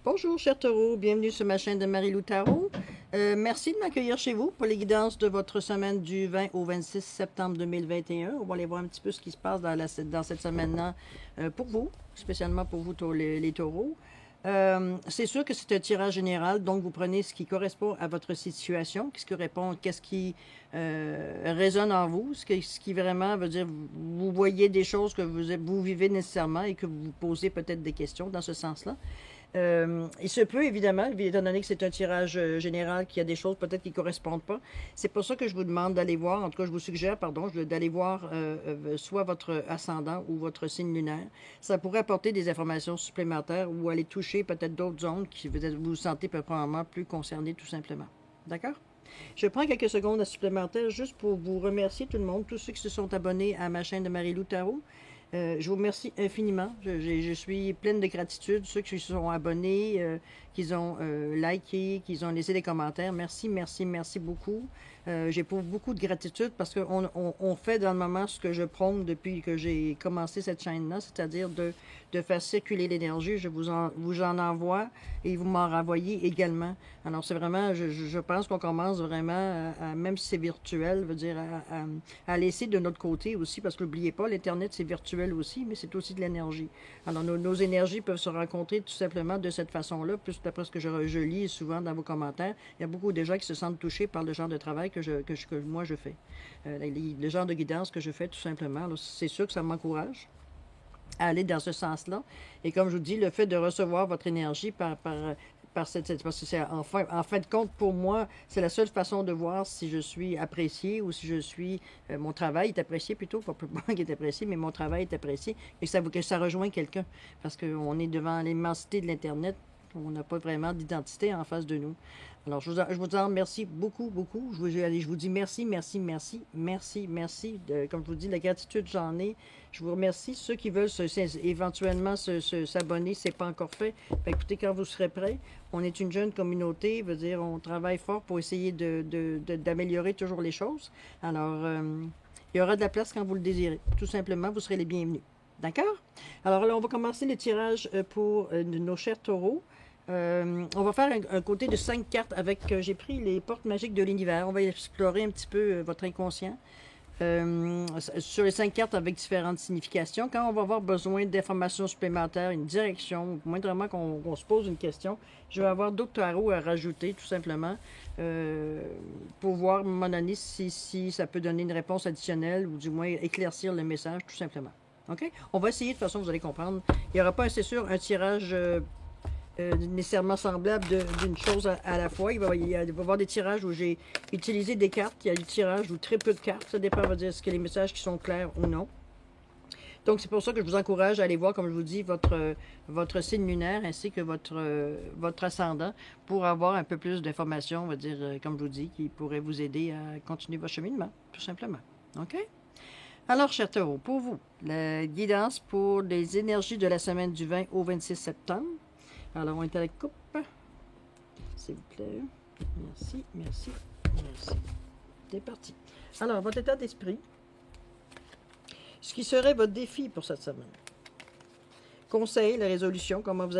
Bonjour, cher Taureau, bienvenue sur ma chaîne de Marie-Lou Tarot. Merci de m'accueillir chez vous pour les guidances de votre semaine du 20 au 26 septembre 2021. On va aller voir un petit peu ce qui se passe dans cette semaine-là pour vous, spécialement pour vous, les taureaux. C'est sûr que c'est un tirage général, donc vous prenez ce qui correspond à votre situation, qu'est-ce qui résonne en vous, ce qui vraiment veut dire, vous voyez des choses que vous vivez nécessairement et que vous posez peut-être des questions dans ce sens-là. Il se peut, évidemment, étant donné que c'est un tirage général, qu'il y a des choses peut-être qui ne correspondent pas. C'est pour ça que je vous demande d'aller voir, en tout cas, je vous suggère, pardon, d'aller voir soit votre ascendant ou votre signe lunaire. Ça pourrait apporter des informations supplémentaires ou aller toucher peut-être d'autres zones qui vous vous sentez probablement plus concerné, tout simplement. D'accord? Je prends quelques secondes à supplémentaires juste pour vous remercier tout le monde, tous ceux qui se sont abonnés à ma chaîne de Marie-Lou Tarot. Je vous remercie infiniment. Je suis pleine de gratitude. Ceux qui se sont abonnés, qui ont liké, qui ont laissé des commentaires. Merci, merci, merci beaucoup. J'éprouve beaucoup de gratitude parce qu'on fait dans le moment ce que je prône depuis que j'ai commencé cette chaîne-là, c'est-à-dire de faire circuler l'énergie. Vous en envoie et vous m'en renvoyez également. Alors, c'est vraiment, je pense qu'on commence vraiment, même si c'est virtuel, veut dire à laisser de notre côté aussi, parce que n'oubliez pas, l'Internet, c'est virtuel aussi, mais c'est aussi de l'énergie. Alors, nos énergies peuvent se rencontrer tout simplement de cette façon-là, plus d'après ce que je lis souvent dans vos commentaires. Il y a beaucoup de gens qui se sentent touchés par le genre de travail que moi je fais. Le genre de guidance que je fais, tout simplement. C'est sûr que ça m'encourage à aller dans ce sens-là. Et comme je vous dis, le fait de recevoir votre énergie parce que c'est en fin de compte, pour moi, c'est la seule façon de voir si je suis apprécié ou si je suis... mon travail est apprécié plutôt, pas moi qui est apprécié, mais mon travail est apprécié et que ça rejoint quelqu'un. Parce qu'on est devant l'immensité de l'Internet, on n'a pas vraiment d'identité en face de nous. Alors, je vous en remercie beaucoup, beaucoup. Je vous dis merci, merci, merci, merci, merci. Comme je vous dis, la gratitude, j'en ai. Je vous remercie. Ceux qui veulent éventuellement s'abonner, c'est pas encore fait. Écoutez, quand vous serez prêts, on est une jeune communauté, veut dire, on travaille fort pour essayer d'améliorer toujours les choses. Alors, il y aura de la place quand vous le désirez. Tout simplement, vous serez les bienvenus. D'accord? Alors là, on va commencer le tirage pour nos chers taureaux. On va faire un côté de 5 cartes avec, j'ai pris les portes magiques de l'univers. On va explorer un petit peu votre inconscient. Sur les 5 cartes avec différentes significations. Quand on va avoir besoin d'informations supplémentaires, une direction, moindrement qu'on se pose une question, je vais avoir d'autres tarots à rajouter, tout simplement, pour voir à un moment donné si ça peut donner une réponse additionnelle ou du moins éclaircir le message, tout simplement. OK? On va essayer, de toute façon, vous allez comprendre. Il n'y aura pas, c'est sûr, un tirage nécessairement semblable d'une chose à la fois. Il va y avoir des tirages où j'ai utilisé des cartes. Il y a des tirages où très peu de cartes. Ça dépend, on va dire, est-ce que les messages qui sont clairs ou non. Donc, c'est pour ça que je vous encourage à aller voir, comme je vous dis, votre signe lunaire ainsi que votre ascendant pour avoir un peu plus d'informations, on va dire, comme je vous dis, qui pourraient vous aider à continuer votre cheminement, tout simplement. OK? Alors, chers taureaux, pour vous, la guidance pour les énergies de la semaine du 20 au 26 septembre. Alors, on est à la coupe. S'il vous plaît. Merci, merci, merci. C'est parti. Alors, votre état d'esprit. Ce qui serait votre défi pour cette semaine. Conseil, la résolution, comment vous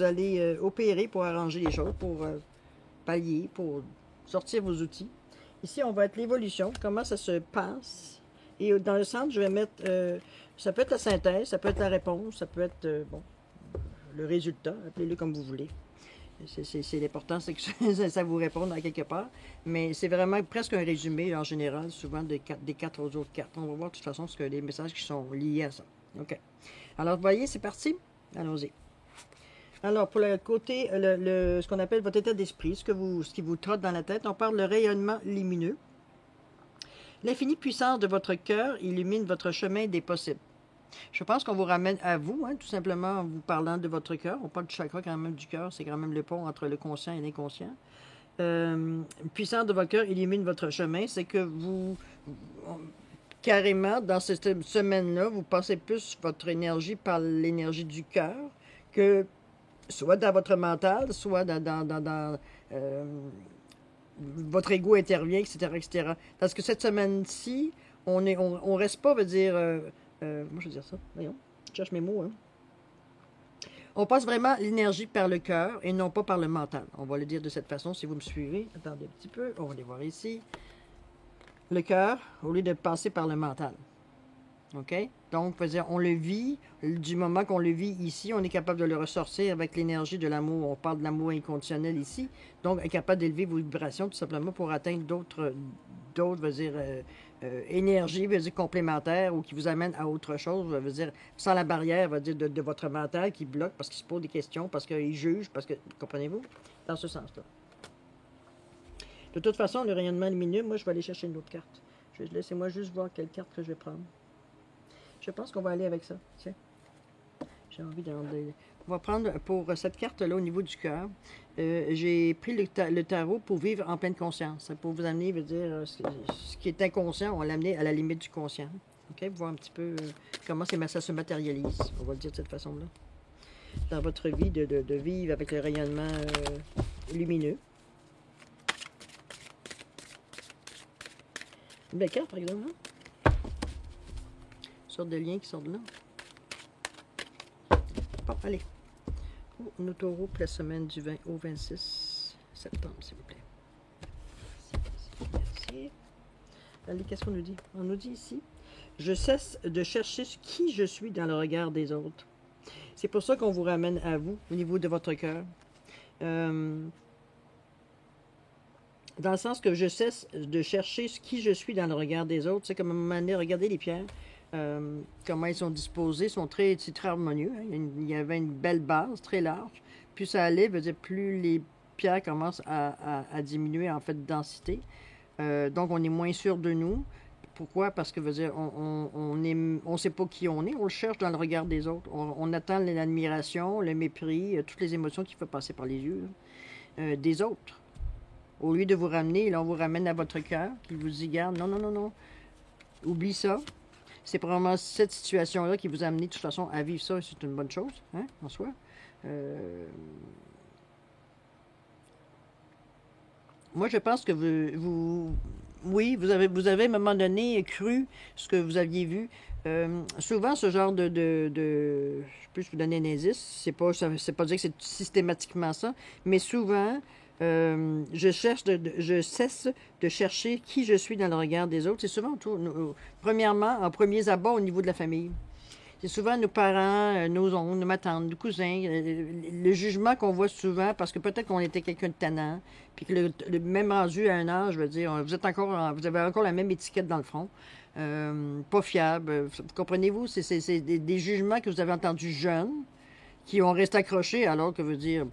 allez opérer pour arranger les choses, pour pallier, pour sortir vos outils. Ici, on va être l'évolution, comment ça se passe. Et dans le centre, je vais mettre, ça peut être la synthèse, ça peut être la réponse, ça peut être, le résultat, appelez-le comme vous voulez. C'est l'important, c'est que ça vous réponde à quelque part. Mais c'est vraiment presque un résumé, en général, souvent des 4 autres cartes. On va voir de toute façon les messages qui sont liés à ça. OK. Alors, vous voyez, c'est parti. Allons-y. Alors, pour le côté, ce qu'on appelle votre état d'esprit, ce qui vous trotte dans la tête, on parle de rayonnement lumineux. L'infinie puissance de votre cœur illumine votre chemin des possibles. Je pense qu'on vous ramène à vous, tout simplement en vous parlant de votre cœur. On parle du chakra quand même du cœur, c'est quand même le pont entre le conscient et l'inconscient. Puissance de votre cœur illumine votre chemin, c'est que vous, carrément, dans cette semaine-là, vous passez plus votre énergie par l'énergie du cœur que soit dans votre mental, soit dans votre ego intervient, etc., etc. Parce que cette semaine-ci, on reste pas, veut dire... moi, je vais dire ça. Voyons. Je cherche mes mots. On passe vraiment l'énergie par le cœur et non pas par le mental. On va le dire de cette façon, si vous me suivez. Attendez un petit peu, on va les voir ici. Le cœur, au lieu de passer par le mental. OK? Donc, on le vit, du moment qu'on le vit ici, on est capable de le ressortir avec l'énergie de l'amour. On parle de l'amour inconditionnel ici. Donc, est capable d'élever vos vibrations tout simplement pour atteindre d'autres, énergies, complémentaires ou qui vous amènent à autre chose, sans la barrière, de votre mental qui bloque parce qu'il se pose des questions, parce qu'il juge, parce que, comprenez-vous? Dans ce sens-là. De toute façon, le rayonnement lumineux, moi, je vais aller chercher une autre carte. Laissez-moi juste voir quelle carte que je vais prendre. Je pense qu'on va aller avec ça. Tiens. J'ai envie de... On va prendre pour cette carte-là au niveau du cœur. J'ai pris le tarot pour vivre en pleine conscience. Pour vous amener, ce qui est inconscient, on va l'amener à la limite du conscient. OK? Pour voir un petit peu comment ça se matérialise. On va le dire de cette façon-là. Dans votre vie, de vivre avec le rayonnement lumineux. Une belle carte, par exemple. Hein? Une sorte de lien qui sort de là. Bon, allez. Nos taureaux pour la semaine du 20 au 26 septembre, s'il vous plaît. Merci. Allez, qu'est-ce qu'on nous dit? On nous dit ici, je cesse de chercher qui je suis dans le regard des autres. C'est pour ça qu'on vous ramène à vous, au niveau de votre cœur. Dans le sens que je cesse de chercher qui je suis dans le regard des autres. C'est comme à un moment donné, regardez les pierres. Comment ils sont disposés, sont très harmonieux. Hein. Il y avait une belle base, très large. Plus ça allait, plus les pierres commencent à diminuer en fait de densité. Donc on est moins sûr de nous. Pourquoi? Parce que on sait pas qui on est, on le cherche dans le regard des autres. On attend l'admiration, le mépris, toutes les émotions qui font passer par les yeux des autres. Au lieu de vous ramener, là on vous ramène à votre cœur, qui vous dit, garde, non, non, non, non, oublie ça. C'est probablement cette situation-là qui vous a amené de toute façon à vivre ça, et c'est une bonne chose, hein, en soi. Moi, je pense que oui, vous avez à un moment donné cru ce que vous aviez vu. Souvent, ce genre je peux vous donner un indice, c'est pas dire que c'est systématiquement ça, mais souvent, je cesse de chercher qui je suis dans le regard des autres. C'est souvent, premièrement, en premiers abords au niveau de la famille. C'est souvent nos parents, nos oncles, nos tantes, nos cousins, le jugement qu'on voit souvent, parce que peut-être qu'on était quelqu'un de tannant, puis que même rendu à un âge, je veux dire, vous avez encore la même étiquette dans le front, pas fiable. Comprenez-vous? C'est des jugements que vous avez entendus jeunes, qui ont resté accrochés, alors que veut dire...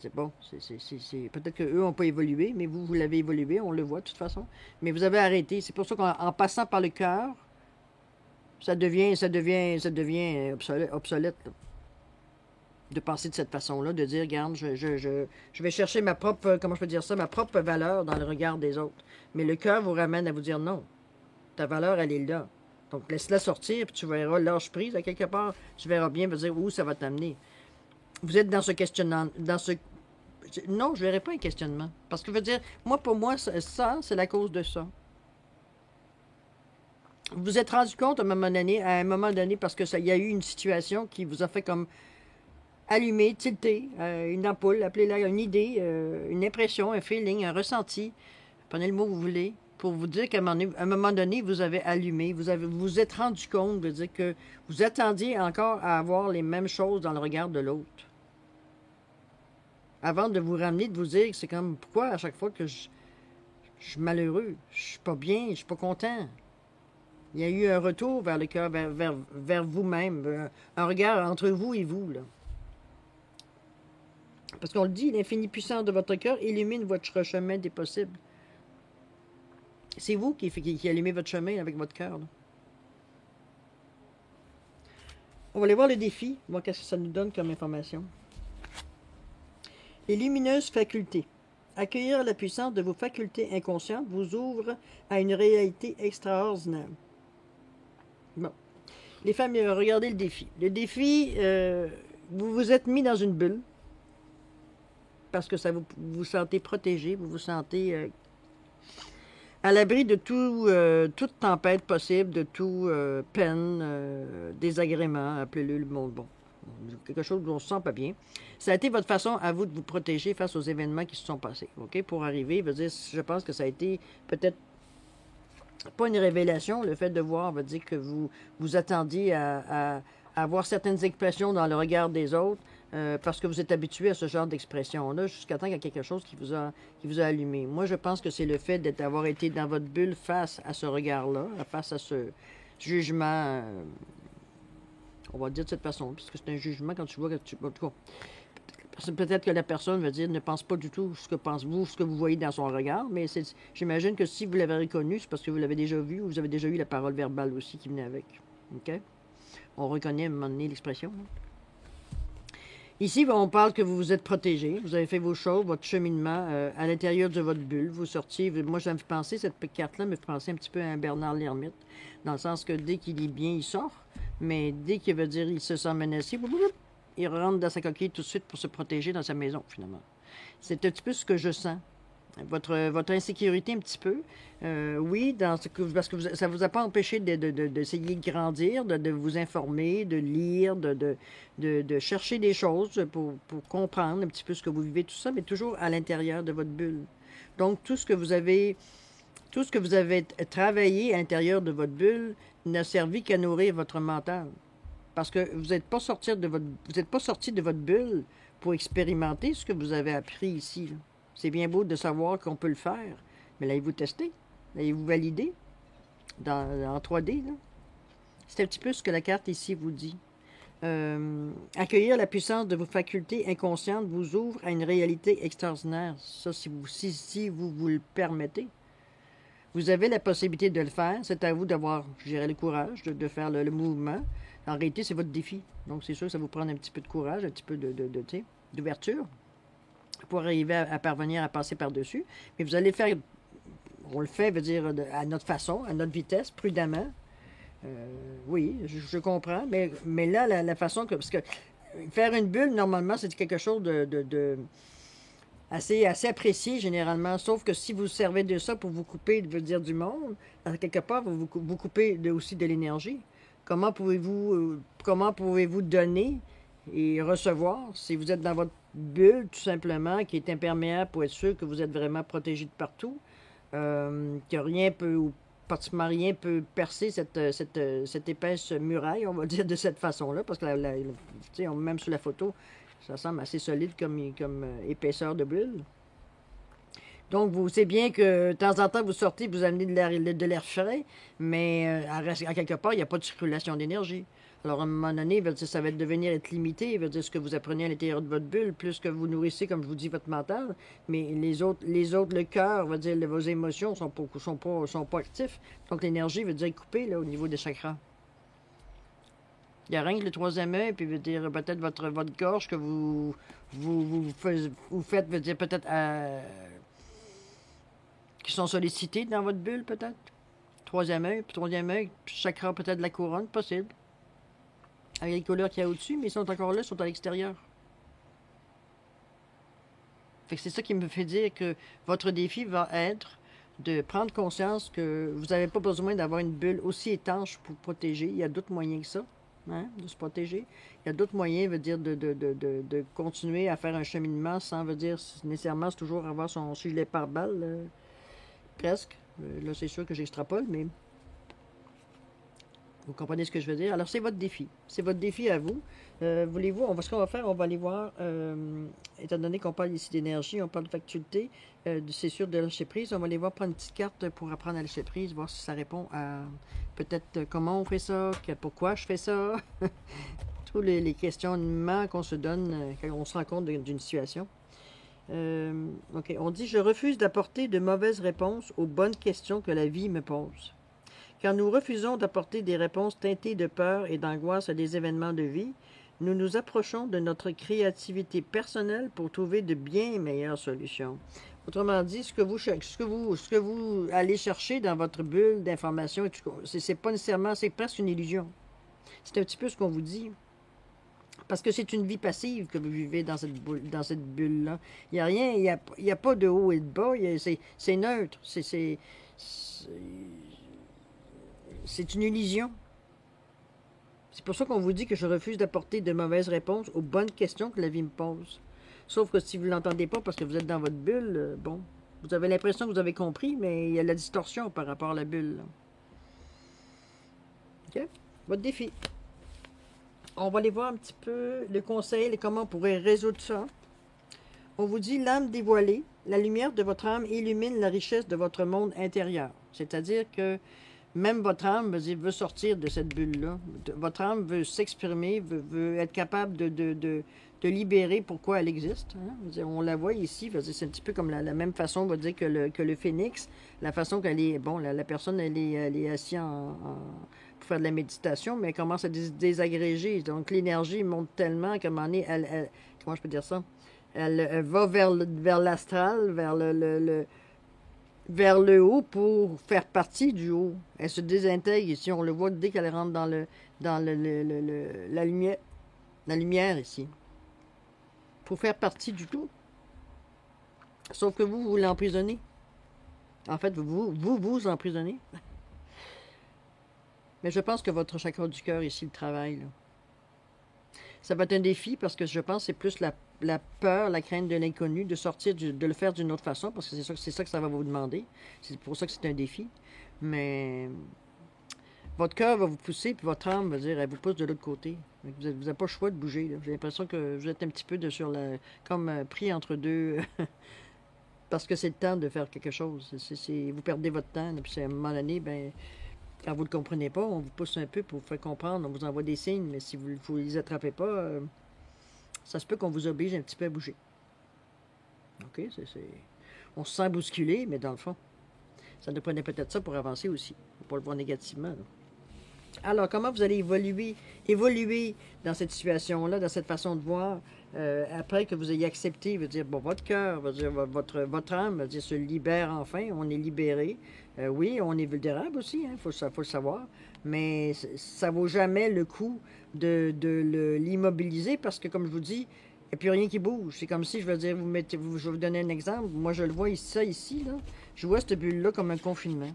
c'est bon, peut-être qu'eux n'ont pas évolué, mais vous l'avez évolué, on le voit de toute façon. Mais vous avez arrêté. C'est pour ça qu'en passant par le cœur, ça devient obsolète là, de penser de cette façon-là, de dire, regarde, je vais chercher ma propre, comment je peux dire ça, ma propre valeur dans le regard des autres. Mais le cœur vous ramène à vous dire non. Ta valeur, elle est là. Donc, laisse-la sortir, puis tu verras, lâche prise à quelque part. Tu verras bien, dire où ça va t'amener. Vous êtes dans ce questionnement, non, je ne verrai pas un questionnement. Parce que, pour moi, ça, c'est la cause de ça. Vous vous êtes rendu compte à un moment donné, parce que il y a eu une situation qui vous a fait comme allumer, tilter, une ampoule, appelez-la une idée, une impression, un feeling, un ressenti. Prenez le mot que vous voulez. Pour vous dire qu'à un moment donné, vous avez allumé, vous vous êtes rendu compte, que vous attendiez encore à avoir les mêmes choses dans le regard de l'autre. Avant de vous ramener, de vous dire que c'est comme, pourquoi à chaque fois que je suis malheureux, je suis pas bien, je suis pas content. Il y a eu un retour vers le cœur, vers vous-même, un regard entre vous et vous, là. Parce qu'on le dit, l'infini puissance de votre cœur illumine votre chemin des possibles. C'est vous qui allumez votre chemin avec votre cœur, là. On va aller voir le défi, voir qu'est-ce que ça nous donne comme information. Les lumineuses facultés. Accueillir la puissance de vos facultés inconscientes vous ouvre à une réalité extraordinaire. Bon. Les femmes, regardez le défi. Le défi, vous vous êtes mis dans une bulle parce que vous vous sentez protégé, vous vous sentez à l'abri de toute tempête possible, de toute peine, désagrément, appelez-le le monde bon. quelque chose dont on se sent pas bien. Ça a été votre façon à vous de vous protéger face aux événements qui se sont passés. OK? Pour arriver, je pense que ça a été peut-être pas une révélation, le fait de voir, veut dire que vous vous attendiez à avoir certaines expressions dans le regard des autres parce que vous êtes habitué à ce genre d'expression-là jusqu'à temps qu'il y a quelque chose qui vous a allumé. Moi, je pense que c'est le fait d'avoir été dans votre bulle face à ce regard-là, face à ce jugement, on va dire de cette façon, puisque c'est un jugement quand tu vois que tu... En tout cas, peut-être que la personne, veut dire, ne pense pas du tout ce que pense vous, ce que vous voyez dans son regard, mais j'imagine que si vous l'avez reconnu, c'est parce que vous l'avez déjà vu, ou vous avez déjà eu la parole verbale aussi qui venait avec. OK? On reconnaît à un moment donné l'expression. Ici, on parle que vous vous êtes protégé, vous avez fait vos choses, votre cheminement à l'intérieur de votre bulle, vous sortiez, moi ça me fait penser, cette carte-là me fait penser un petit peu à un Bernard l'Ermite, dans le sens que dès qu'il est bien, il sort, mais dès qu'il veut dire il se sent menacé, il rentre dans sa coquille tout de suite pour se protéger dans sa maison, finalement. C'est un petit peu ce que je sens. Votre insécurité un petit peu. Oui, parce que ça ne vous a pas empêché d'essayer de grandir, de vous informer, de lire, de chercher des choses pour comprendre un petit peu ce que vous vivez, tout ça, mais toujours à l'intérieur de votre bulle. Donc, tout ce que vous avez travaillé à l'intérieur de votre bulle n'a servi qu'à nourrir votre mental. Parce que vous n'êtes pas sorti de votre bulle pour expérimenter ce que vous avez appris ici. C'est bien beau de savoir qu'on peut le faire, mais l'avez-vous testé? L'avez-vous validé en 3D? C'est un petit peu ce que la carte ici vous dit. Accueillir la puissance de vos facultés inconscientes vous ouvre à une réalité extraordinaire. Ça, si vous le permettez. Vous avez la possibilité de le faire. C'est à vous d'avoir, je dirais, le courage de faire le mouvement. En réalité, c'est votre défi. Donc, c'est sûr que ça vous prend un petit peu de courage, un petit peu d'ouverture pour arriver à parvenir à passer par-dessus. Mais vous allez faire, on le fait, veut dire, à notre façon, à notre vitesse, prudemment. Oui, je comprends. Mais là, la façon que... Parce que faire une bulle, normalement, c'est quelque chose assez apprécié généralement, sauf que si vous servez de ça pour vous couper, veut dire, du monde, à quelque part, vous coupez aussi de l'énergie. Comment pouvez-vous donner et recevoir si vous êtes dans votre bulle, tout simplement, qui est imperméable pour être sûr que vous êtes vraiment protégé de partout, que rien peut, ou pratiquement rien peut percer cette épaisse muraille, on va dire, de cette façon-là, parce que même sur la photo, ça semble assez solide comme épaisseur de bulle. Donc, vous savez bien que de temps en temps, vous sortez, vous amenez de l'air frais, mais à quelque part, il n'y a pas de circulation d'énergie. Alors, à un moment donné, ça va devenir être limité, ce que vous apprenez à l'intérieur de votre bulle, plus que vous nourrissez, comme je vous dis, votre mental, mais les autres, le cœur, vos émotions sont pas actifs. Donc, l'énergie veut dire coupée là, au niveau des chakras. Il y a rien que le troisième œil, puis veut dire peut-être votre gorge que vous faites, veut dire peut-être qui sont sollicités dans votre bulle, peut-être. Troisième œil, chakra peut-être de la couronne, possible. Avec les couleurs qu'il y a au-dessus, mais ils sont encore là, ils sont à l'extérieur. Fait que c'est ça qui me fait dire que votre défi va être de prendre conscience que vous n'avez pas besoin d'avoir une bulle aussi étanche pour protéger. Il y a d'autres moyens que ça, de se protéger. Il y a d'autres moyens, veut dire, de continuer à faire un cheminement sans, veut dire, nécessairement, c'est toujours avoir son gilet pare-balles, presque. Là, c'est sûr que j'extrapole, mais vous comprenez ce que je veux dire? Alors, c'est votre défi. C'est votre défi à vous. Voulez-vous, ce qu'on va faire, on va aller voir, étant donné qu'on parle ici d'énergie, on parle de faculté, c'est sûr de lâcher prise, on va aller voir prendre une petite carte pour apprendre à lâcher prise, voir si ça répond à peut-être comment on fait ça, pourquoi je fais ça, tous les questionnements qu'on se donne quand on se rend compte d'une situation. OK, on dit « Je refuse d'apporter de mauvaises réponses aux bonnes questions que la vie me pose. » Quand nous refusons d'apporter des réponses teintées de peur et d'angoisse à des événements de vie, nous nous approchons de notre créativité personnelle pour trouver de bien meilleures solutions. Autrement dit, ce que vous allez chercher dans votre bulle d'information, c'est pas nécessairement, c'est presque une illusion. C'est un petit peu ce qu'on vous dit. Parce que c'est une vie passive que vous vivez dans cette bulle-là. Il n'y a rien, il y a pas de haut et de bas, c'est neutre, c'est une illusion. C'est pour ça qu'on vous dit que je refuse d'apporter de mauvaises réponses aux bonnes questions que la vie me pose. Sauf que si vous ne l'entendez pas parce que vous êtes dans votre bulle, bon, vous avez l'impression que vous avez compris, mais il y a de la distorsion par rapport à la bulle. Là. OK? Votre défi. On va aller voir un petit peu le conseil, comment on pourrait résoudre ça. On vous dit l'âme dévoilée, la lumière de votre âme illumine la richesse de votre monde intérieur. C'est-à-dire que même votre âme veut sortir de cette bulle-là. Votre âme veut s'exprimer, veut être capable de libérer pourquoi elle existe. Hein? On la voit ici, c'est un petit peu comme la même façon, on va dire, que le phénix. La façon qu'elle est, bon, la personne, elle est assise pour faire de la méditation, mais elle commence à désagréger. Donc l'énergie monte tellement qu'à un moment donné, comment je peux dire ça? Elle va vers l'astral, vers le haut pour faire partie du haut. Elle se désintègre ici. On le voit dès qu'elle rentre dans la lumière ici. Pour faire partie du tout. Sauf que vous l'emprisonnez. En fait, vous emprisonnez. Mais je pense que votre chakra du cœur ici, le travail, là. Ça va être un défi parce que je pense que c'est plus la peur, la crainte de l'inconnu, de sortir, de le faire d'une autre façon, parce que c'est ça que ça va vous demander. C'est pour ça que c'est un défi. Mais votre cœur va vous pousser, puis votre âme va dire, elle vous pousse de l'autre côté. Vous n'avez pas le choix de bouger. J'ai l'impression que vous êtes un petit peu comme pris entre deux, parce que c'est le temps de faire quelque chose. Vous perdez votre temps, puis à un moment donné, ben, quand vous ne le comprenez pas, on vous pousse un peu pour vous faire comprendre, on vous envoie des signes, mais si vous ne les attrapez pas, ça se peut qu'on vous oblige un petit peu à bouger. OK? On se sent bousculé, mais dans le fond, ça nous prenait peut-être ça pour avancer aussi. Il ne faut pas le voir négativement. Là. Alors, comment vous allez évoluer dans cette situation-là, dans cette façon de voir, après que vous ayez accepté, veut dire, bon, votre cœur, veut dire, votre âme, veut dire, se libère enfin, on est libéré. Oui, on est vulnérable aussi, il faut le savoir, mais ça vaut jamais le coup de l'immobiliser parce que, comme je vous dis, il n'y a plus rien qui bouge. C'est comme si, je veux dire, je vais vous donner un exemple. Moi, je le vois ici, là. Je vois cette bulle-là comme un confinement.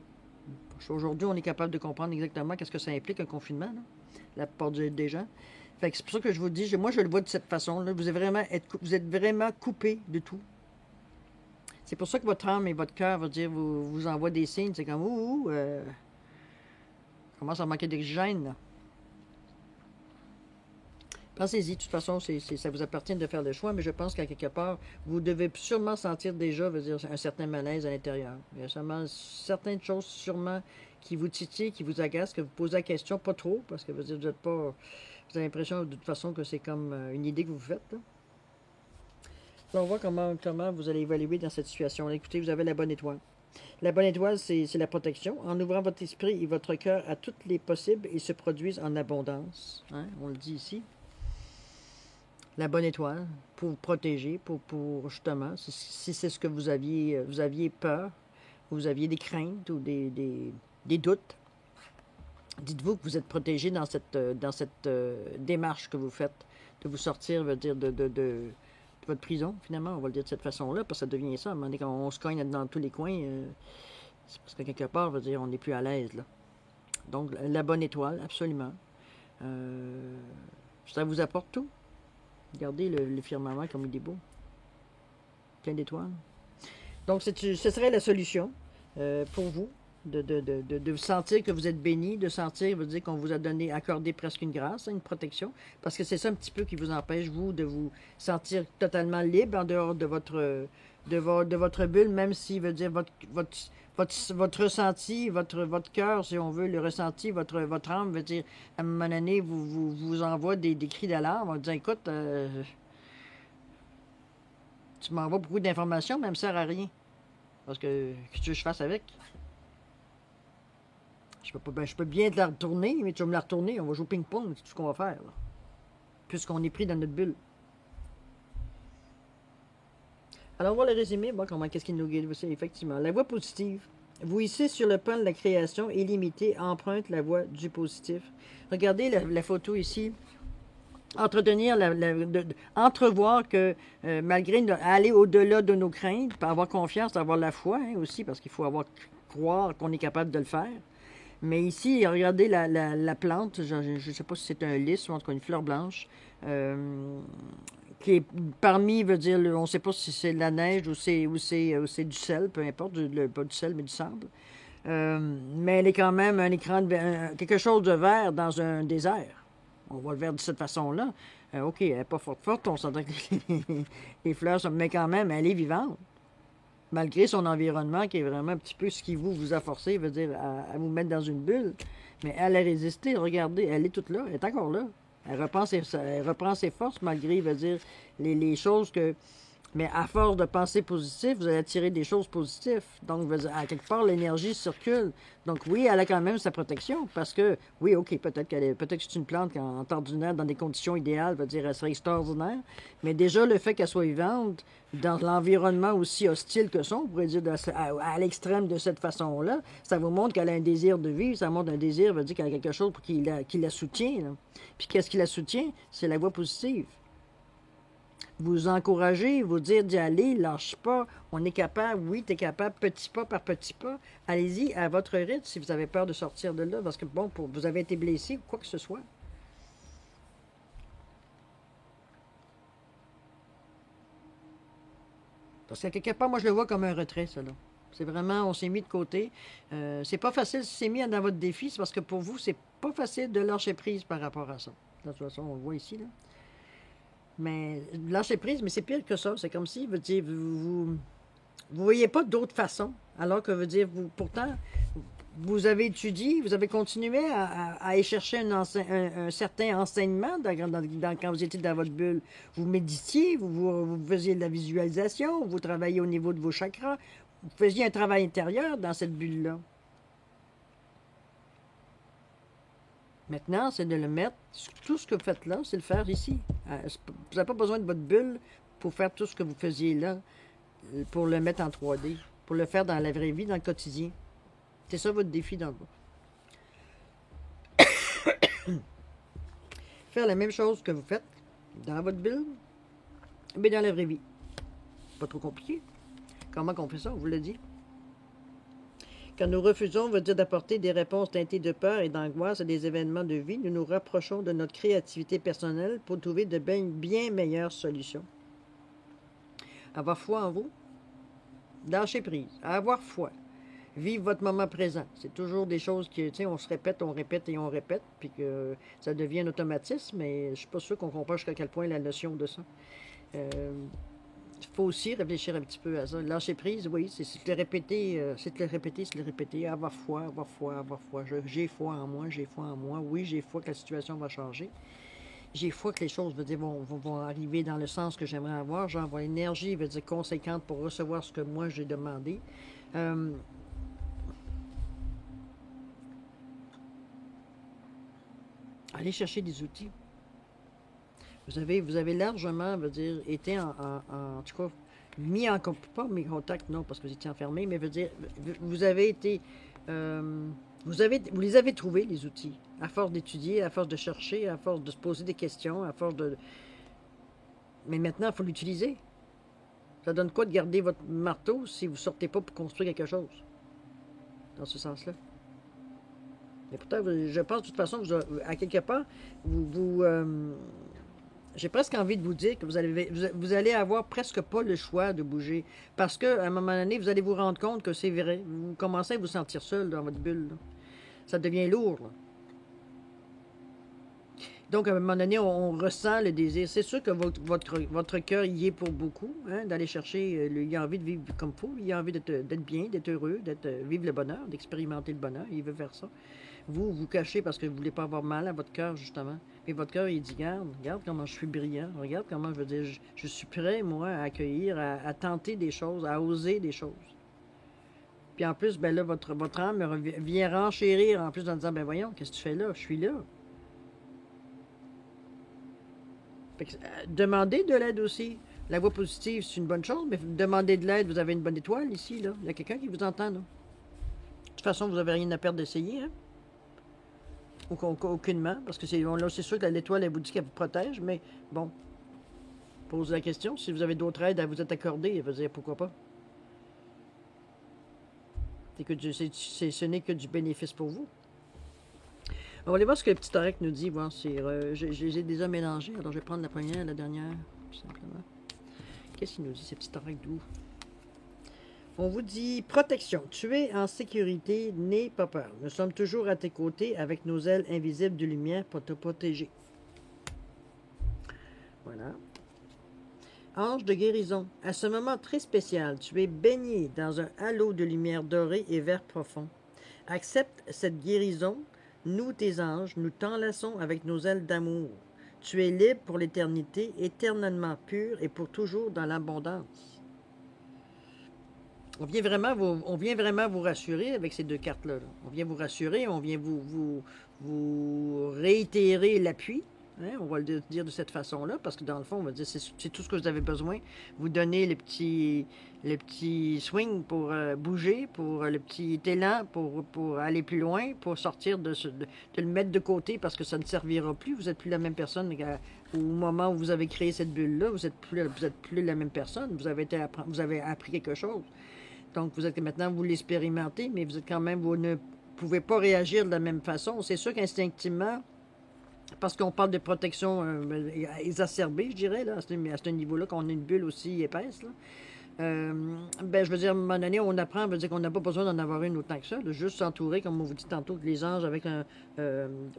Aujourd'hui, on est capable de comprendre exactement qu'est-ce que ça implique, un confinement, là, la plupart des gens. Fait que c'est pour ça que je vous dis, moi, je le vois de cette façon-là. Vous êtes vraiment coupé de tout. C'est pour ça que votre âme et votre cœur vous envoient des signes. C'est comme, commence à manquer d'oxygène, là. Pensez-y, de toute façon, ça vous appartient de faire le choix, mais je pense qu'à quelque part, vous devez sûrement sentir déjà, un certain malaise à l'intérieur. Il y a certaines choses sûrement qui vous titillent, qui vous agacent, que vous posez la question, pas trop, parce que vous êtes pas... Vous avez l'impression de toute façon que c'est comme une idée que vous faites, là. On voit comment vous allez évaluer dans cette situation-là. Écoutez, vous avez la bonne étoile. La bonne étoile, c'est la protection. En ouvrant votre esprit et votre cœur à toutes les possibles, ils se produisent en abondance. Hein? On le dit ici. La bonne étoile, pour vous protéger, pour justement, si c'est ce que vous aviez peur, vous aviez des craintes ou des doutes, dites-vous que vous êtes protégé dans cette démarche que vous faites, de vous sortir, veut dire, de votre prison, finalement, on va le dire de cette façon-là, parce que ça devient ça. À un moment donné, quand on se cogne dans tous les coins, c'est parce que quelque part, veut dire, on n'est plus à l'aise, là. Donc, la bonne étoile, absolument. Ça vous apporte tout. Regardez le firmament comme il est beau. Plein d'étoiles. Donc, ce serait la solution pour vous, de sentir que vous êtes béni, de sentir, veut dire qu'on vous a accordé presque une grâce, une protection, parce que c'est ça un petit peu qui vous empêche, vous, de vous sentir totalement libre en dehors de votre bulle, même si, veut dire, votre ressenti, votre cœur, si on veut, le ressenti, votre âme, veut dire, à un moment donné, vous envoie des cris d'alarme en disant, écoute, tu m'envoies beaucoup d'informations, mais elle ne me sert à rien. Parce que, qu'est-ce que tu veux que je fasse avec? Je peux bien te la retourner, mais tu vas me la retourner, on va jouer au ping-pong, c'est tout ce qu'on va faire, là. Puisqu'on est pris dans notre bulle. Alors, on va le résumer, bon, qu'est-ce qui nous guide, effectivement. La voie positive. Vous ici sur le pan de la création illimitée emprunte la voie du positif. Regardez la photo ici. Entrevoir que malgré aller au-delà de nos craintes, avoir confiance, avoir la foi, hein, aussi, parce qu'il faut croire qu'on est capable de le faire. Mais ici, regardez la plante, je ne sais pas si c'est un lys ou en tout cas une fleur blanche, euh, qui est parmi, veut dire, on ne sait pas si c'est de la neige ou c'est du sel, peu importe, pas du sel, mais du sable. Mais elle est quand même un écran quelque chose de vert dans un désert. On voit le vert de cette façon-là. OK, elle n'est pas forte, on s'entend que les fleurs sont, mais quand même, elle est vivante. Malgré son environnement qui est vraiment un petit peu ce qui vous a forcé, veut dire, à vous mettre dans une bulle. Mais elle a résisté, regardez, elle est toute là, elle est encore là. Elle reprend ses forces malgré, veut dire, les choses que mais à force de penser positif, vous allez attirer des choses positives. Donc, à quelque part, l'énergie circule. Donc, oui, elle a quand même sa protection. Parce que, oui, OK, peut-être que c'est une plante qui, en temps ordinaire, dans des conditions idéales, veut dire, elle serait extraordinaire. Mais déjà, le fait qu'elle soit vivante, dans l'environnement aussi hostile que son, on pourrait dire à l'extrême de cette façon-là, ça vous montre qu'elle a un désir de vivre. Ça montre un désir, veut dire qu'elle a quelque chose qui la soutient. Là. Puis, qu'est-ce qui la soutient? C'est la voie positive. Vous encourager, vous dire d'y aller, lâche pas, on est capable, oui, tu es capable, petit pas par petit pas. Allez-y à votre rythme si vous avez peur de sortir de là, parce que, bon, vous avez été blessé ou quoi que ce soit. Parce que quelque part, moi, je le vois comme un retrait, ça, là. C'est vraiment, on s'est mis de côté. C'est pas facile, si c'est mis dans votre défi, c'est parce que pour vous, c'est pas facile de lâcher prise par rapport à ça. De toute façon, on le voit ici, là. Mais lâcher prise, mais c'est pire que ça. C'est comme si, veut dire, vous voyez pas d'autre façon. Alors que, veut dire, pourtant, vous avez étudié, vous avez continué à aller chercher un certain enseignement quand vous étiez dans votre bulle. Vous méditiez, vous faisiez de la visualisation, vous travailliez au niveau de vos chakras, vous faisiez un travail intérieur dans cette bulle-là. Maintenant, c'est de le mettre, tout ce que vous faites là, c'est le faire ici. Vous n'avez pas besoin de votre bulle pour faire tout ce que vous faisiez là, pour le mettre en 3D, pour le faire dans la vraie vie, dans le quotidien. C'est ça votre défi dans le fond. Faire la même chose que vous faites dans votre bulle, mais dans la vraie vie. Pas trop compliqué. Comment on fait ça? On vous l'a dit. Quand nous refusons, veut dire d'apporter des réponses teintées de peur et d'angoisse à des événements de vie, nous nous rapprochons de notre créativité personnelle pour trouver de bien meilleures solutions. Avoir foi en vous, lâcher prise, avoir foi, vivre votre moment présent. C'est toujours des choses qui, tu sais, on se répète et on répète, puis que ça devient un automatisme, mais je suis pas sûr qu'on comprend jusqu'à quel point la notion de ça. Il faut aussi réfléchir un petit peu à ça. Lâcher prise, oui, c'est de le répéter, c'est de le répéter, c'est de le répéter. Avoir foi, avoir foi, avoir foi. J'ai foi en moi, j'ai foi en moi. Oui, j'ai foi que la situation va changer. J'ai foi que les choses vont arriver dans le sens que j'aimerais avoir. J'envoie l'énergie, veut dire conséquente pour recevoir ce que moi j'ai demandé. Allez chercher des outils. Vous avez largement, veut dire, été en tout cas, pas mis en contact, non, parce que vous étiez enfermé, mais veut dire, vous avez été, vous les avez trouvés, les outils, à force d'étudier, à force de chercher, à force de se poser des questions, à force de... Mais maintenant, il faut l'utiliser. Ça donne quoi de garder votre marteau si vous ne sortez pas pour construire quelque chose? Dans ce sens-là. Mais pourtant, je pense de toute façon, à quelque part, j'ai presque envie de vous dire que vous allez avoir presque pas le choix de bouger. Parce qu'à un moment donné, vous allez vous rendre compte que c'est vrai. Vous commencez à vous sentir seul dans votre bulle. Là. Ça devient lourd. Là. Donc, à un moment donné, on ressent le désir. C'est sûr que votre cœur y est pour beaucoup, hein, d'aller chercher. Il a envie de vivre comme il faut. Il a envie d'être bien, d'être heureux, vivre le bonheur, d'expérimenter le bonheur. Il veut faire ça. Vous cachez parce que vous ne voulez pas avoir mal à votre cœur, justement. Mais votre cœur, il dit, regarde comment je suis brillant. Regarde comment, je veux dire, je suis prêt, moi, à accueillir, à tenter des choses, à oser des choses. Puis en plus, ben là, votre âme vient renchérir en plus en disant, ben voyons, qu'est-ce que tu fais là? Je suis là. Fait que, demandez de l'aide aussi. La voie positive, c'est une bonne chose, mais demandez de l'aide, vous avez une bonne étoile ici, là. Il y a quelqu'un qui vous entend, là. De toute façon, vous n'avez rien à perdre d'essayer, hein? Aucunement, parce que c'est sûr que l'étoile, elle vous dit qu'elle vous protège, mais bon, posez la question. Si vous avez d'autres aides à vous être accordées, elle va dire pourquoi pas. Ce n'est que du bénéfice pour vous. On va aller voir ce que le petit oracle nous dit. Voir si, j'ai déjà mélangé. Alors, je vais prendre la première, la dernière, tout simplement. Qu'est-ce qu'il nous dit, ce petit oracle doux? On vous dit protection. Tu es en sécurité, n'aie pas peur. Nous sommes toujours à tes côtés avec nos ailes invisibles de lumière pour te protéger. Voilà. Ange de guérison. À ce moment très spécial, tu es baigné dans un halo de lumière dorée et vert profond. Accepte cette guérison. Nous, tes anges, nous t'enlaçons avec nos ailes d'amour. Tu es libre pour l'éternité, éternellement pur et pour toujours dans l'abondance. On vient vraiment vous rassurer avec ces deux cartes-là. On vient vous rassurer, on vient vous réitérer l'appui. Hein, on va le dire de cette façon-là, parce que dans le fond, on va dire c'est tout ce que vous avez besoin. Vous donnez le petit swing pour bouger, pour le petit élan pour aller plus loin, pour sortir de le mettre de côté parce que ça ne servira plus. Vous n'êtes plus la même personne au moment où vous avez créé cette bulle-là. Vous êtes plus la même personne. Vous avez appris quelque chose. Donc, maintenant, vous l'expérimentez, mais vous êtes quand même, vous ne pouvez pas réagir de la même façon. C'est sûr qu'instinctivement, parce qu'on parle de protection exacerbée, je dirais, là, à ce niveau-là, qu'on a une bulle aussi épaisse, là, je veux dire, à un moment donné, on apprend, veut dire qu'on n'a pas besoin d'en avoir une autant que ça, de juste s'entourer, comme on vous dit tantôt, que les anges, avec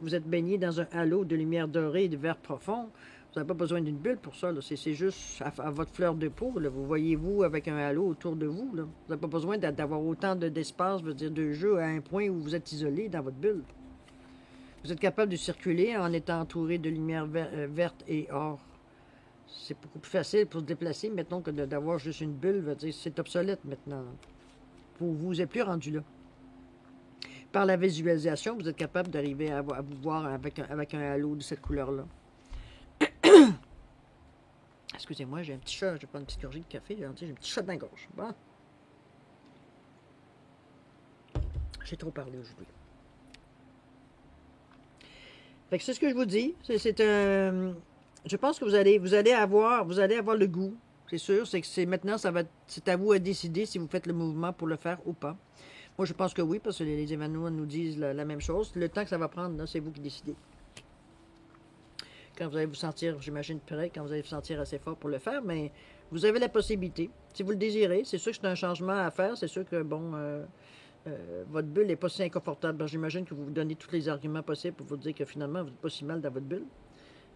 vous êtes baigné dans un halo de lumière dorée et de vert profond. Vous n'avez pas besoin d'une bulle pour ça. C'est juste à votre fleur de peau. Là. Vous voyez-vous avec un halo autour de vous. Là. Vous n'avez pas besoin d'avoir autant d'espace, je veux dire, de jeu à un point où vous êtes isolé dans votre bulle. Vous êtes capable de circuler en étant entouré de lumière verte et or. C'est beaucoup plus facile pour se déplacer, mettons, que d'avoir juste une bulle. Veut dire, c'est obsolète maintenant. Pour vous, vous n'êtes plus rendu là. Par la visualisation, vous êtes capable d'arriver à vous voir avec un halo de cette couleur-là. Excusez-moi, j'ai un petit chat, je vais prendre une petite gorgée de café, j'ai un petit chat dans la gorge. Bon. J'ai trop parlé aujourd'hui. Fait que c'est ce que je vous dis. Je pense que vous allez avoir le goût. C'est sûr, maintenant, c'est à vous à décider si vous faites le mouvement pour le faire ou pas. Moi, je pense que oui, parce que les événements nous disent la même chose. Le temps que ça va prendre, c'est vous qui décidez. Quand vous allez vous sentir, j'imagine, prêt, quand vous allez vous sentir assez fort pour le faire, mais vous avez la possibilité. Si vous le désirez, c'est sûr que c'est un changement à faire. C'est sûr que, votre bulle n'est pas si inconfortable. J'imagine que vous vous donnez tous les arguments possibles pour vous dire que finalement, vous n'êtes pas si mal dans votre bulle.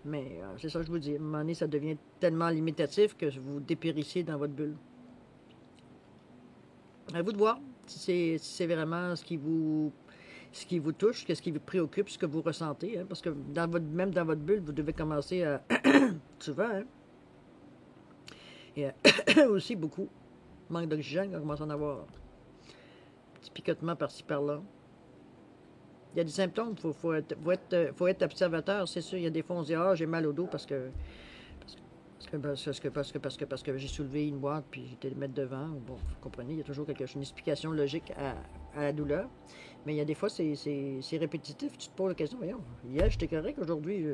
Mais c'est ça que je vous dis. À un moment donné, ça devient tellement limitatif que vous dépérissez dans votre bulle. À vous de voir si c'est vraiment ce qui vous touche, ce qui vous préoccupe, ce que vous ressentez. Hein, parce que même dans votre bulle, vous devez commencer à... souvent, hein? Et aussi beaucoup. Manque d'oxygène, on commence à en avoir. Petit picotement par-ci, par-là. Il y a des symptômes, il faut être observateur, c'est sûr. Il y a des fois, on se dit, j'ai mal au dos parce que j'ai soulevé une boîte puis j'étais le mettre devant. Bon, vous comprenez, il y a toujours une explication logique à la douleur. Mais il y a des fois, c'est répétitif. Tu te poses la question, voyons, hier, j'étais correct, aujourd'hui,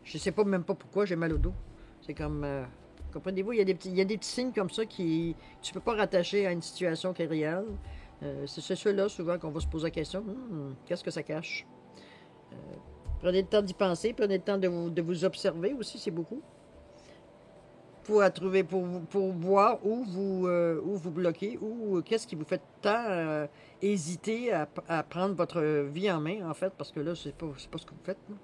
je ne sais pas même pas pourquoi j'ai mal au dos. C'est comme, comprenez-vous, il y a des petits signes comme ça qui tu ne peux pas rattacher à une situation qui est réelle. C'est ceux-là, souvent, qu'on va se poser la question, qu'est-ce que ça cache? Prenez le temps d'y penser, prenez le temps de vous observer aussi, c'est beaucoup. Pour voir où vous bloquez, ou qu'est-ce qui vous fait tant hésiter à prendre votre vie en main, en fait, parce que là, c'est pas ce que vous faites. Là.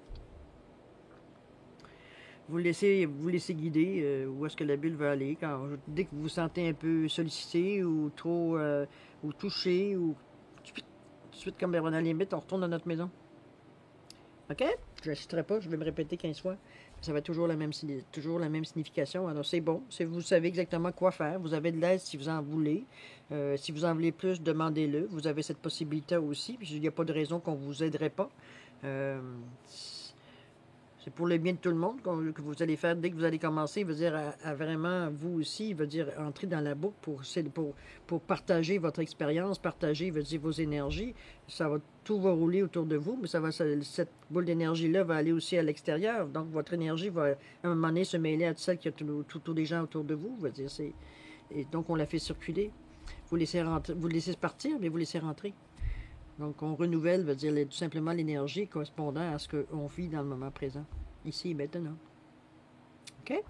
Vous laissez guider où est-ce que la bulle va aller. Dès que vous vous sentez un peu sollicité ou trop ou touché, ou tout de suite, comme on a la limite, on retourne dans notre maison. OK? Je n'insisterai pas, je vais me répéter 15 fois. Ça va être toujours la même signification. Alors, c'est bon. Vous savez exactement quoi faire. Vous avez de l'aide si vous en voulez. Si vous en voulez plus, demandez-le. Vous avez cette possibilité aussi. Puis, il n'y a pas de raison qu'on ne vous aiderait pas. C'est pour le bien de tout le monde que vous allez faire dès que vous allez commencer. Veut dire à vraiment, vous aussi, veut dire entrer dans la boucle pour partager votre expérience, partager, veut dire vos énergies. Tout va rouler autour de vous, mais cette boule d'énergie-là va aller aussi à l'extérieur. Donc, votre énergie va, à un moment donné, se mêler à celle qui a tous les gens autour de vous. Veut dire, et donc, on la fait circuler. Vous laissez partir, mais vous laissez rentrer. Donc, on renouvelle, veut dire tout simplement l'énergie correspondant à ce qu'on vit dans le moment présent, ici et maintenant. OK?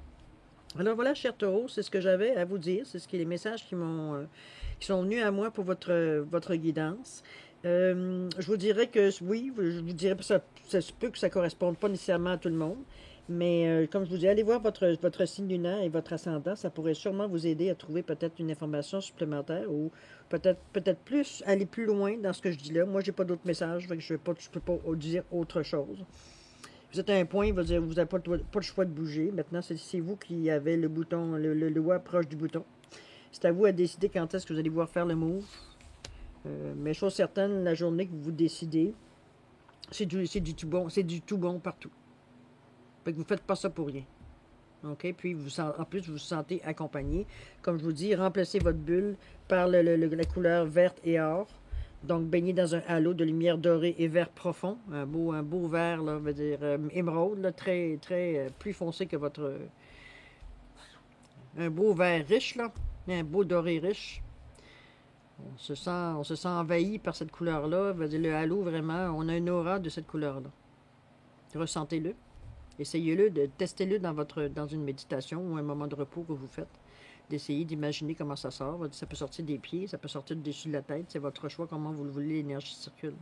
Alors voilà, cher Taureau, c'est ce que j'avais à vous dire. C'est ce qui est les messages qui sont venus à moi pour votre guidance. Je vous dirais que oui, je vous dirais que ça se peut que ça ne corresponde pas nécessairement à tout le monde. Mais comme je vous dis, allez voir votre signe lunaire et votre ascendant. Ça pourrait sûrement vous aider à trouver peut-être une information supplémentaire ou peut-être plus, aller plus loin dans ce que je dis là. Moi, j'ai pas d'autres messages, donc je ne peux pas dire autre chose. Vous êtes à un point, vous n'avez pas le choix de bouger. Maintenant, c'est vous qui avez le bouton, le doigt proche du bouton. C'est à vous à décider quand est-ce que vous allez pouvoir faire le move. Mais chose certaine, la journée que vous décidez, c'est du tout bon partout. Fait que vous ne faites pas ça pour rien. OK? Puis, en plus, vous vous sentez accompagné. Comme je vous dis, remplacez votre bulle par la couleur verte et or. Donc, baigné dans un halo de lumière dorée et vert profond. Un beau vert, là, veut dire émeraude, là, très, très plus foncé que votre... un beau vert riche, là. Un beau doré riche. On se sent envahi par cette couleur-là. Veut dire le halo, vraiment, on a une aura de cette couleur-là. Ressentez-le. Essayez-le, testez-le dans une méditation ou un moment de repos que vous faites. D'essayer d'imaginer comment ça sort. Ça peut sortir des pieds, ça peut sortir du dessus de la tête. C'est votre choix, comment vous le voulez, l'énergie circule.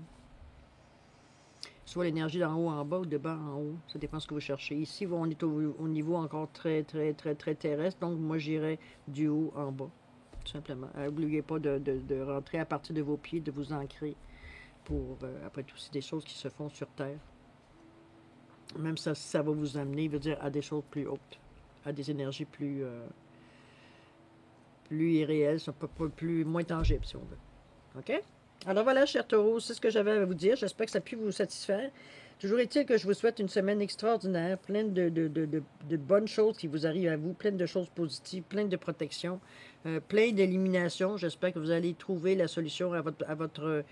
Soit l'énergie d'en haut en bas ou de bas en haut. Ça dépend de ce que vous cherchez. Ici, on est au niveau encore très, très, très, très terrestre. Donc, moi, j'irai du haut en bas, tout simplement. N'oubliez pas de rentrer à partir de vos pieds, de vous ancrer pour, après tout, c'est des choses qui se font sur Terre. Même ça va vous amener, veut dire, à des choses plus hautes, à des énergies plus irréelles, moins tangibles, si on veut. OK? Alors voilà, cher Taureau, c'est ce que j'avais à vous dire. J'espère que ça a pu vous satisfaire. Toujours est-il que je vous souhaite une semaine extraordinaire, pleine de bonnes choses qui vous arrivent à vous, pleine de choses positives, pleine de protection, plein d'élimination. J'espère que vous allez trouver la solution à votre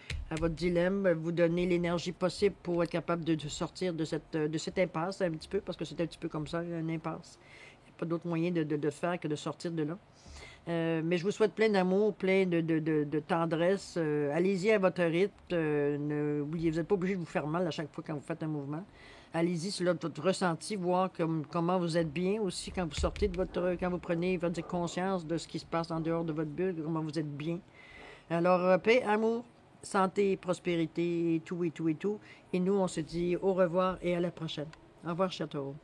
dilemme, vous donner l'énergie possible pour être capable de sortir de cette impasse un petit peu, parce que c'est un petit peu comme ça, une impasse. Il n'y a pas d'autre moyen de faire que de sortir de là. Mais je vous souhaite plein d'amour, plein de tendresse. Allez-y à votre rythme. Vous n'êtes pas obligé de vous faire mal à chaque fois quand vous faites un mouvement. Allez-y sur votre ressenti, voir comment vous êtes bien aussi quand vous sortez quand vous prenez votre conscience de ce qui se passe en dehors de votre bulle, comment vous êtes bien. Alors, paix, amour, santé, prospérité, et tout, et tout, et tout. Et nous, on se dit au revoir et à la prochaine. Au revoir, cher Taureau.